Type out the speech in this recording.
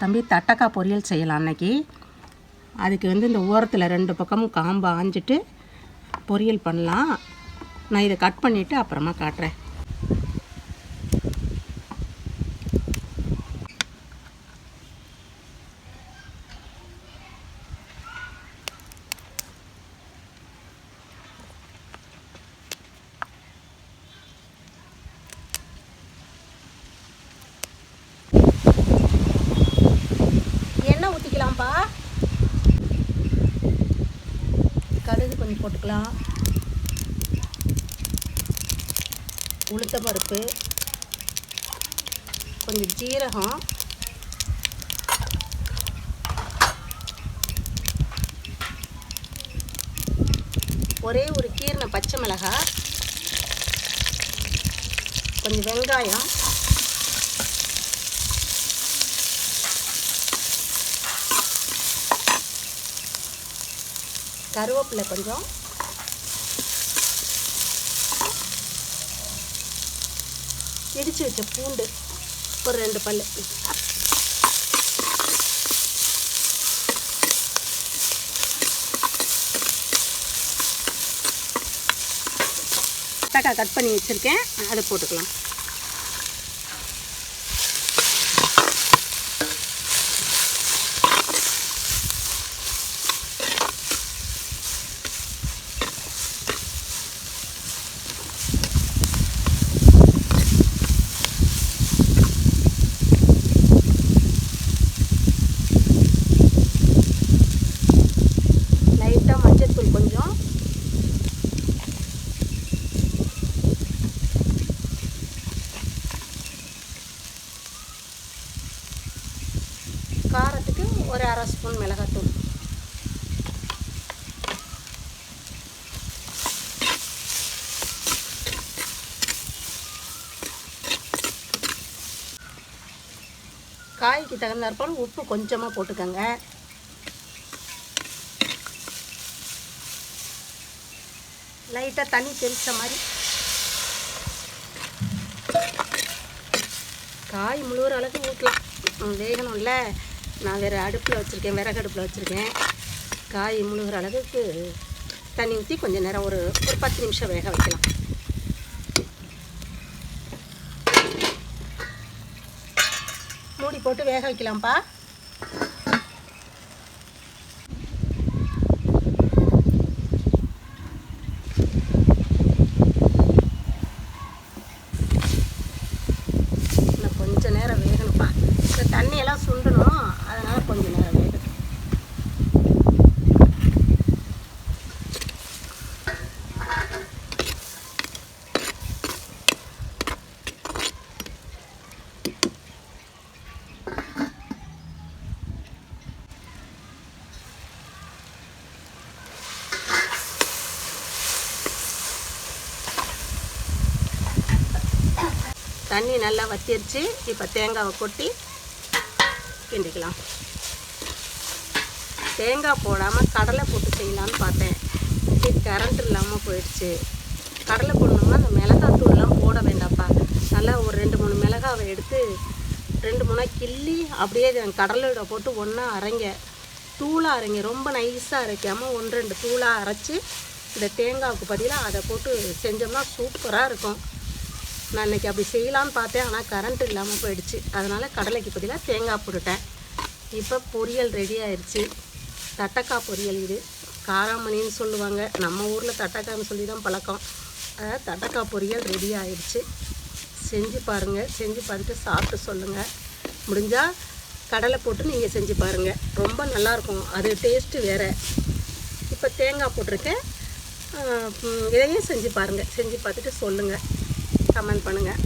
தம்பி தட்டக்காய் பொரியல் செய்யலாம் அன்னைக்கு. அதுக்கு இந்த ஓரத்தில் 2 பக்கமும் காம்பு ஆஞ்சிட்டு பொரியல் பண்ணலாம். நான் இதை கட் பண்ணிவிட்டு அப்புறமா காட்டுறேன். எண்ணெய் ஊற்றிக்கலாம்ப்பா. கடுகு கொஞ்சம் போட்டுக்கலாம். உளுத்தம் பருப்பு, கொஞ்சம் ஜீரகம், ஒரே ஒரு கீறின பச்சை மிளகாய், கொஞ்சம் வெங்காயம், கருவேப்பிலை கொஞ்சம், இடித்து வச்ச பூண்டு ஒரு 2 பல், தக்காளி கட் பண்ணி வச்சுருக்கேன், அதை போட்டுக்கலாம். மஞ்சத்தூள் கொஞ்சம், காரத்துக்கு ஒரு 1/2 ஸ்பூன் மிளகாத்தூள், காய்க்கு தகுந்தாற்போல் உப்பு கொஞ்சமாக போட்டுக்கோங்க. லைட்டாக தண்ணி தெளித்த மாதிரி. காய் முழுகிற அளவுக்கு ஊற்றலாம், வேகணும்ல. நான் வேறு அடுப்பில் வச்சுருக்கேன், விறகு அடுப்பில் வச்சுருக்கேன். காய் முழுகிற அளவுக்கு தண்ணி ஊற்றி கொஞ்சம் நேரம் ஒரு 10 நிமிஷம் வேக வைக்கலாம். மூடி போட்டு வேக வைக்கலாம்ப்பா. கொஞ்சம் நேரம் வேகணும்ப்பா. இந்த தண்ணியெல்லாம் சுண்டணும், அதனால் கொஞ்சம் நேரம் வேகணும். தண்ணி நல்லா வத்திருச்சு. இப்போ தேங்காவை கொட்டி கிண்டிக்கலாம். தேங்காய் போடாமல் கடலை போட்டு செய்யலான்னு பார்த்தேன். கரண்ட் இல்லாமல் போயிடுச்சு. கடலை போடணும்னா அந்த மிளகாத்தூள்லாம் போட வேண்டாம்ப்பா. நல்லா ஒரு 2-3 மிளகாவை எடுத்து 2-3 கிள்ளி அப்படியே கடலையோட போட்டு ஒன்றா அரைங்க, தூளாக அரைங்க. ரொம்ப நைஸாக அரைக்காமல் 1-2 தூளாக அரைச்சி இந்த தேங்காவுக்கு பதிலாக அதை போட்டு செஞ்சோம்னா சூப்பராக இருக்கும். நான் இன்றைக்கி அப்படி செய்யலான்னு பார்த்தேன், ஆனால் கரண்ட் இல்லாமல் போயிடுச்சு. அதனால் கடலைக்கு பதிலாக தேங்காய் போட்டுட்டேன். இப்போ பொரியல் ரெடி ஆயிடுச்சு. தட்டக்காய் பொரியல். இது காராமணின்னு சொல்லுவாங்க, நம்ம ஊரில் தட்டக்காய்னு சொல்லி தான் பழக்கம். அதாவது தட்டக்காய் பொரியல் ரெடி ஆயிடுச்சு. செஞ்சு பாருங்கள், செஞ்சு பார்த்துட்டு சாப்பிட்டு சொல்லுங்கள். முடிஞ்சால் கடலை போட்டு நீங்கள் செஞ்சு பாருங்கள், ரொம்ப நல்லாயிருக்கும். அது டேஸ்ட்டு வேறு. இப்போ தேங்காய் போட்டிருக்கேன், இதையும் செஞ்சு பாருங்கள். செஞ்சு பார்த்துட்டு சொல்லுங்கள், கமெண்ட் பண்ணுங்கள்.